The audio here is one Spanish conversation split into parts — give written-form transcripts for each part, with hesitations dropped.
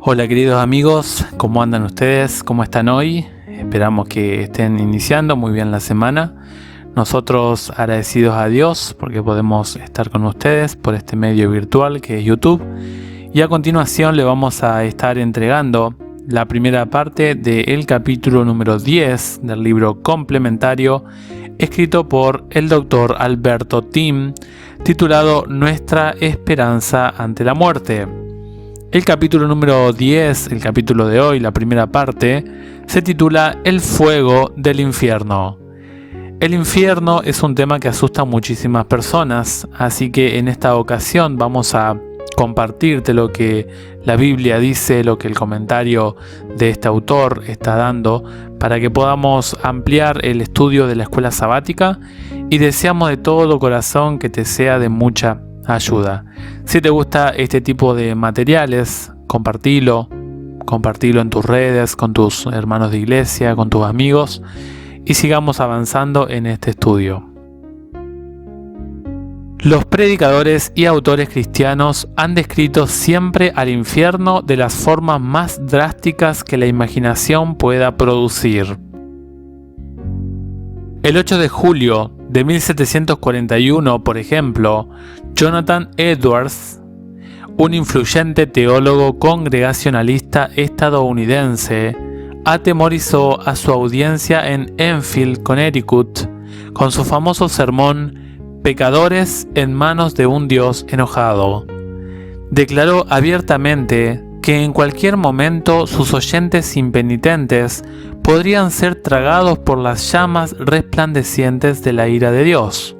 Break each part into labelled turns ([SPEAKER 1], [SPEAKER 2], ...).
[SPEAKER 1] Hola queridos amigos, ¿cómo andan ustedes? ¿Cómo están hoy? Esperamos que estén iniciando muy bien la semana. Nosotros agradecidos a Dios porque podemos estar con ustedes por este medio virtual que es YouTube. Y a continuación le vamos a estar entregando la primera parte del capítulo número 10 del libro complementario escrito por el Dr. Alberto Tim, titulado Nuestra esperanza ante la muerte. El capítulo número 10, el capítulo de hoy, la primera parte, se titula El fuego del infierno. El infierno es un tema que asusta a muchísimas personas, así que en esta ocasión vamos a compartirte lo que la Biblia dice, lo que el comentario de este autor está dando, para que podamos ampliar el estudio de la escuela sabática y deseamos de todo corazón que te sea de mucha ayuda. Si te gusta este tipo de materiales, compartilo en tus redes, con tus hermanos de iglesia, con tus amigos y sigamos avanzando en este estudio. Los predicadores y autores cristianos han descrito siempre al infierno de las formas más drásticas que la imaginación pueda producir. El 8 de julio de 1741, por ejemplo, Jonathan Edwards, un influyente teólogo congregacionalista estadounidense, atemorizó a su audiencia en Enfield, Connecticut, con su famoso sermón Pecadores en manos de un Dios enojado. Declaró abiertamente que en cualquier momento sus oyentes impenitentes podrían ser tragados por las llamas resplandecientes de la ira de Dios,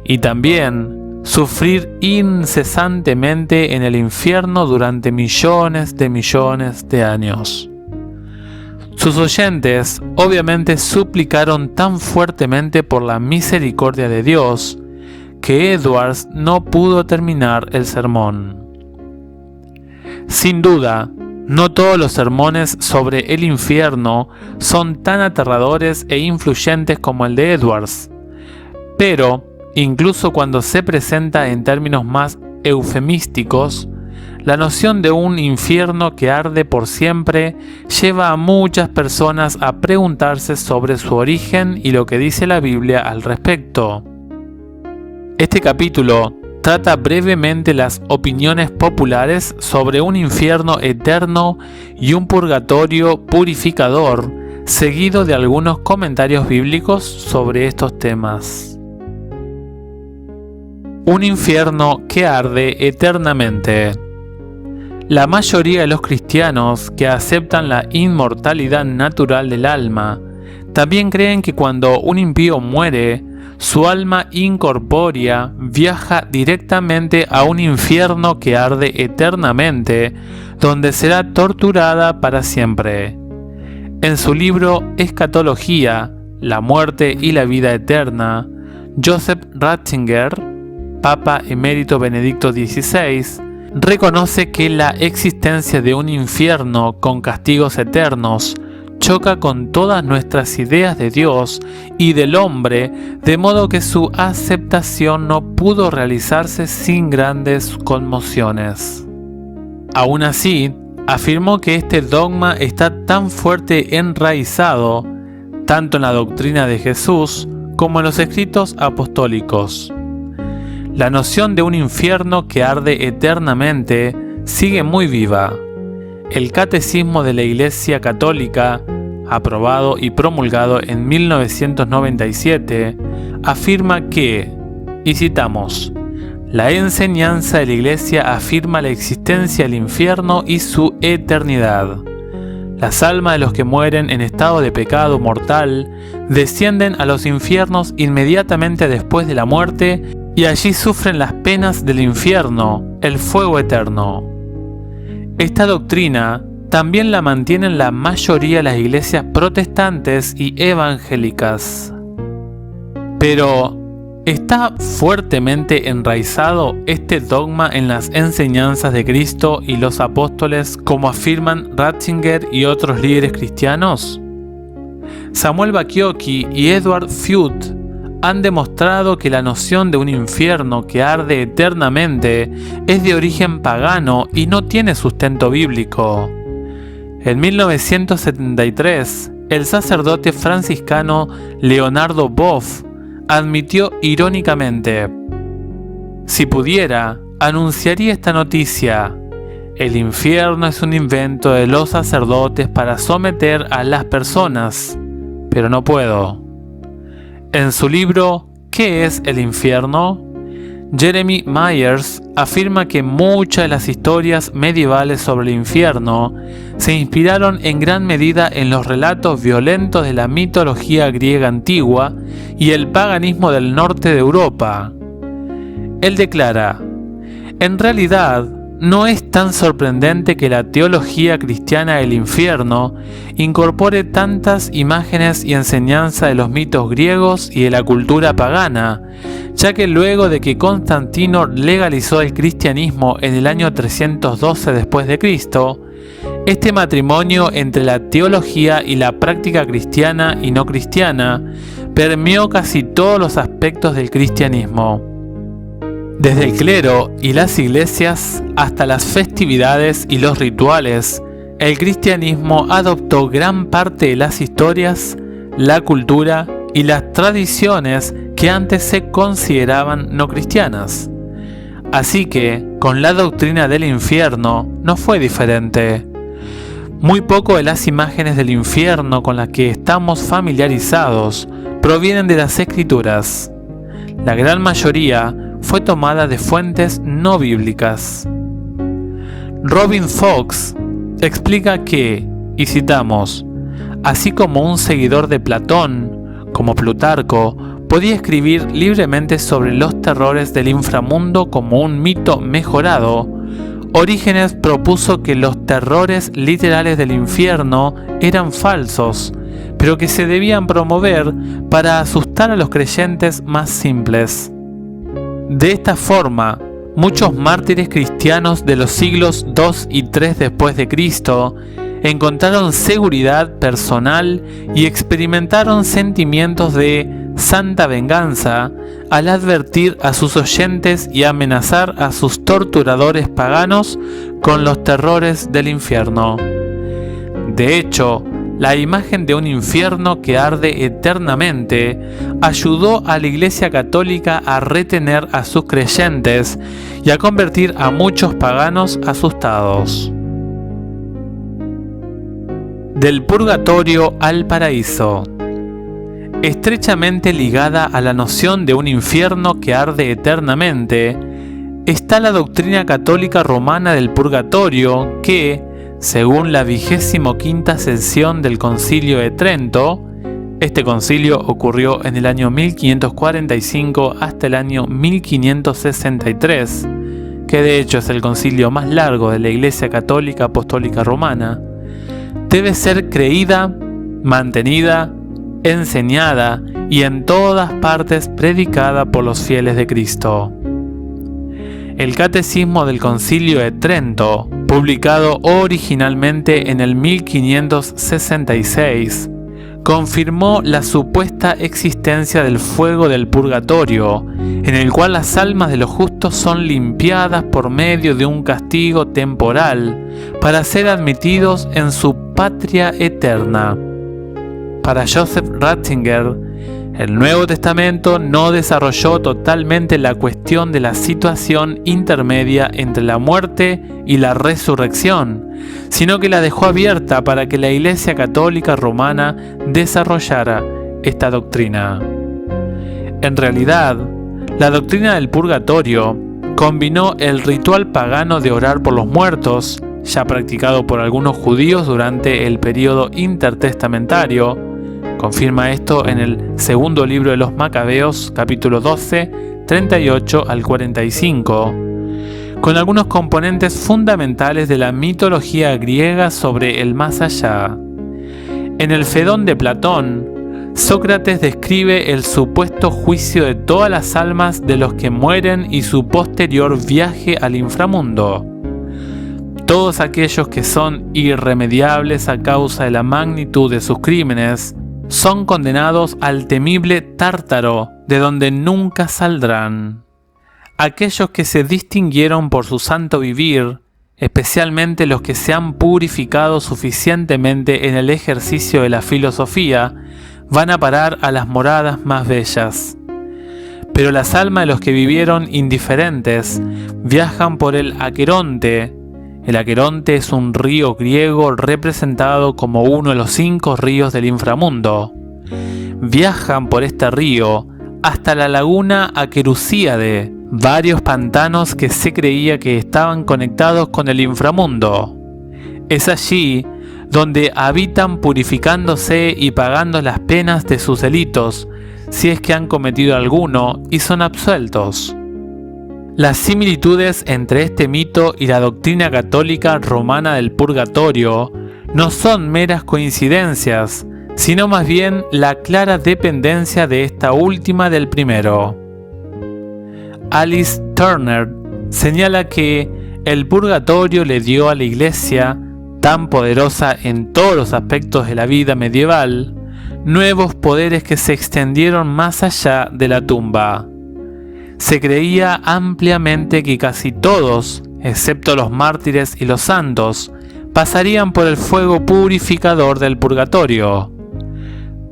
[SPEAKER 1] y también sufrir incesantemente en el infierno durante millones de años. Sus oyentes obviamente suplicaron tan fuertemente por la misericordia de Dios que Edwards no pudo terminar el sermón. Sin duda, no todos los sermones sobre el infierno son tan aterradores e influyentes como el de Edwards, pero incluso cuando se presenta en términos más eufemísticos, la noción de un infierno que arde por siempre lleva a muchas personas a preguntarse sobre su origen y lo que dice la Biblia al respecto. Este capítulo trata brevemente las opiniones populares sobre un infierno eterno y un purgatorio purificador, seguido de algunos comentarios bíblicos sobre estos temas. Un infierno que arde eternamente. La mayoría de los cristianos que aceptan la inmortalidad natural del alma también creen que cuando un impío muere, su alma incorpórea viaja directamente a un infierno que arde eternamente, donde será torturada para siempre. En su libro Escatología, la muerte y la vida eterna, Joseph Ratzinger, Papa Emérito Benedicto XVI, reconoce que la existencia de un infierno con castigos eternos choca con todas nuestras ideas de Dios y del hombre, de modo que su aceptación no pudo realizarse sin grandes conmociones. Aún así, afirmó que este dogma está tan fuerte enraizado, tanto en la doctrina de Jesús como en los escritos apostólicos. La noción de un infierno que arde eternamente sigue muy viva. El Catecismo de la Iglesia Católica, aprobado y promulgado en 1997, afirma que, y citamos, la enseñanza de la Iglesia afirma la existencia del infierno y su eternidad. Las almas de los que mueren en estado de pecado mortal descienden a los infiernos inmediatamente después de la muerte y allí sufren las penas del infierno, el fuego eterno. Esta doctrina también la mantienen la mayoría de las iglesias protestantes y evangélicas. Pero, ¿está fuertemente enraizado este dogma en las enseñanzas de Cristo y los apóstoles como afirman Ratzinger y otros líderes cristianos? Samuel Bacchiocchi y Edward Feucht han demostrado que la noción de un infierno que arde eternamente es de origen pagano y no tiene sustento bíblico. En 1973, el sacerdote franciscano Leonardo Boff admitió irónicamente: si pudiera, anunciaría esta noticia: el infierno es un invento de los sacerdotes para someter a las personas, pero no puedo. En su libro ¿Qué es el infierno?, Jeremy Myers afirma que muchas de las historias medievales sobre el infierno se inspiraron en gran medida en los relatos violentos de la mitología griega antigua y el paganismo del norte de Europa. Él declara: en realidad, no es tan sorprendente que la teología cristiana del infierno incorpore tantas imágenes y enseñanzas de los mitos griegos y de la cultura pagana, ya que luego de que Constantino legalizó el cristianismo en el año 312 después de Cristo, este matrimonio entre la teología y la práctica cristiana y no cristiana permeó casi todos los aspectos del cristianismo. Desde el clero y las iglesias hasta las festividades y los rituales, el cristianismo adoptó gran parte de las historias, la cultura y las tradiciones que antes se consideraban no cristianas. Así que, con la doctrina del infierno no fue diferente. Muy poco de las imágenes del infierno con las que estamos familiarizados provienen de las Escrituras. La gran mayoría fue tomada de fuentes no bíblicas. Robin Fox explica que, y citamos, así como un seguidor de Platón, como Plutarco, podía escribir libremente sobre los terrores del inframundo como un mito mejorado, Orígenes propuso que los terrores literales del infierno eran falsos, pero que se debían promover para asustar a los creyentes más simples. De esta forma, muchos mártires cristianos de los siglos II y III después de Cristo encontraron seguridad personal y experimentaron sentimientos de santa venganza al advertir a sus oyentes y amenazar a sus torturadores paganos con los terrores del infierno. De hecho, la imagen de un infierno que arde eternamente ayudó a la Iglesia Católica a retener a sus creyentes y a convertir a muchos paganos asustados. Del purgatorio al paraíso. Estrechamente ligada a la noción de un infierno que arde eternamente, está la doctrina católica romana del purgatorio que, según la 25ª sesión del Concilio de Trento, este concilio ocurrió en el año 1545 hasta el año 1563, que de hecho es el concilio más largo de la Iglesia Católica Apostólica Romana, debe ser creída, mantenida, enseñada y en todas partes predicada por los fieles de Cristo. El Catecismo del Concilio de Trento, publicado originalmente en el 1566, confirmó la supuesta existencia del fuego del purgatorio, en el cual las almas de los justos son limpiadas por medio de un castigo temporal para ser admitidos en su patria eterna. Para Joseph Ratzinger, el Nuevo Testamento no desarrolló totalmente la cuestión de la situación intermedia entre la muerte y la resurrección, sino que la dejó abierta para que la Iglesia Católica Romana desarrollara esta doctrina. En realidad, la doctrina del purgatorio combinó el ritual pagano de orar por los muertos, ya practicado por algunos judíos durante el período intertestamentario. Confirma esto en el segundo libro de los Macabeos, capítulo 12, 38 al 45, con algunos componentes fundamentales de la mitología griega sobre el más allá. En el Fedón de Platón, Sócrates describe el supuesto juicio de todas las almas de los que mueren y su posterior viaje al inframundo. Todos aquellos que son irremediables a causa de la magnitud de sus crímenes, son condenados al temible Tártaro, de donde nunca saldrán. Aquellos que se distinguieron por su santo vivir, especialmente los que se han purificado suficientemente en el ejercicio de la filosofía, van a parar a las moradas más bellas. Pero las almas de los que vivieron indiferentes viajan por el Aqueronte. El Aqueronte es un río griego representado como uno de los 5 ríos del inframundo. Viajan por este río hasta la laguna Aquerusíade, varios pantanos que se creía que estaban conectados con el inframundo. Es allí donde habitan purificándose y pagando las penas de sus delitos, si es que han cometido alguno y son absueltos. Las similitudes entre este mito y la doctrina católica romana del purgatorio no son meras coincidencias, sino más bien la clara dependencia de esta última del primero. Alice Turner señala que el purgatorio le dio a la Iglesia, tan poderosa en todos los aspectos de la vida medieval, nuevos poderes que se extendieron más allá de la tumba. Se creía ampliamente que casi todos, excepto los mártires y los santos, pasarían por el fuego purificador del purgatorio.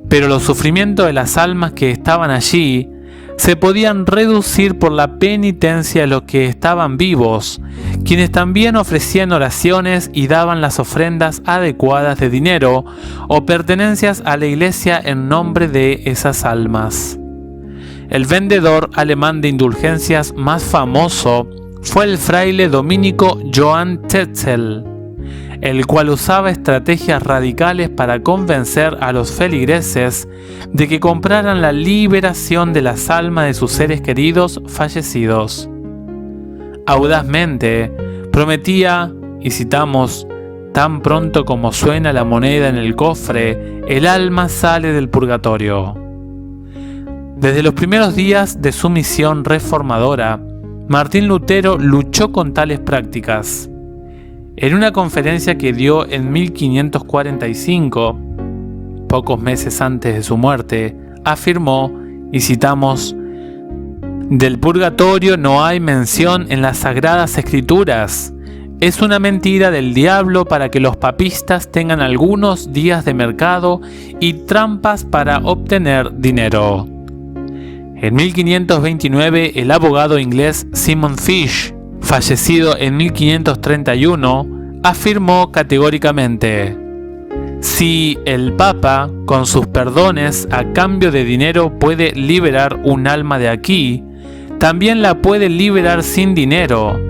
[SPEAKER 1] Pero los sufrimientos de las almas que estaban allí se podían reducir por la penitencia de los que estaban vivos, quienes también ofrecían oraciones y daban las ofrendas adecuadas de dinero o pertenencias a la iglesia en nombre de esas almas. El vendedor alemán de indulgencias más famoso fue el fraile dominico Johann Tetzel, el cual usaba estrategias radicales para convencer a los feligreses de que compraran la liberación de las almas de sus seres queridos fallecidos. Audazmente prometía, y citamos, «Tan pronto como suena la moneda en el cofre, el alma sale del purgatorio». Desde los primeros días de su misión reformadora, Martín Lutero luchó con tales prácticas. En una conferencia que dio en 1545, pocos meses antes de su muerte, afirmó, y citamos, «Del purgatorio no hay mención en las Sagradas Escrituras. Es una mentira del diablo para que los papistas tengan algunos días de mercado y trampas para obtener dinero». En 1529, el abogado inglés Simon Fish, fallecido en 1531, afirmó categóricamente: «Si el Papa, con sus perdones a cambio de dinero, puede liberar un alma de aquí, también la puede liberar sin dinero.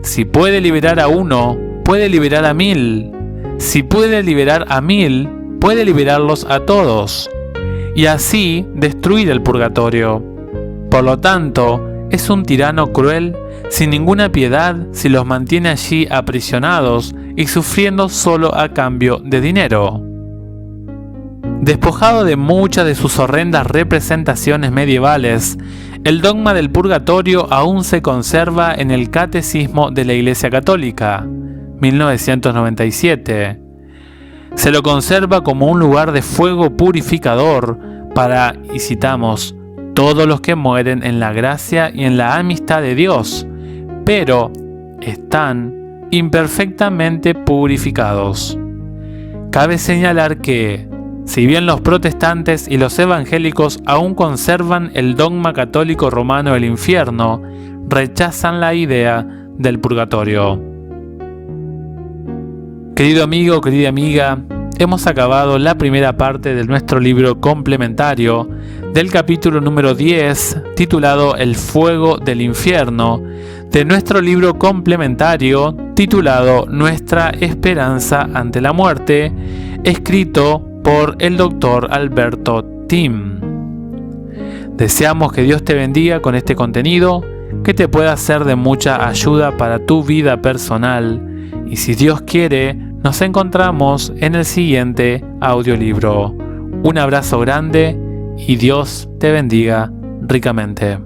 [SPEAKER 1] Si puede liberar a uno, puede liberar a 1000. Si puede liberar a 1000, puede liberarlos a todos, y así destruir el purgatorio. Por lo tanto, es un tirano cruel, sin ninguna piedad, si los mantiene allí aprisionados y sufriendo solo a cambio de dinero». Despojado de muchas de sus horrendas representaciones medievales, el dogma del purgatorio aún se conserva en el Catecismo de la Iglesia Católica, 1997. Se lo conserva como un lugar de fuego purificador para, y citamos, «todos los que mueren en la gracia y en la amistad de Dios, pero están imperfectamente purificados». Cabe señalar que, si bien los protestantes y los evangélicos aún conservan el dogma católico romano del infierno, rechazan la idea del purgatorio. Querido amigo, querida amiga, hemos acabado la primera parte de nuestro libro complementario del capítulo número 10, titulado El fuego del infierno, de nuestro libro complementario titulado Nuestra esperanza ante la muerte, escrito por el Dr. Alberto Tim. Deseamos que Dios te bendiga con este contenido, que te pueda ser de mucha ayuda para tu vida personal, y si Dios quiere, nos encontramos en el siguiente audiolibro. Un abrazo grande y Dios te bendiga ricamente.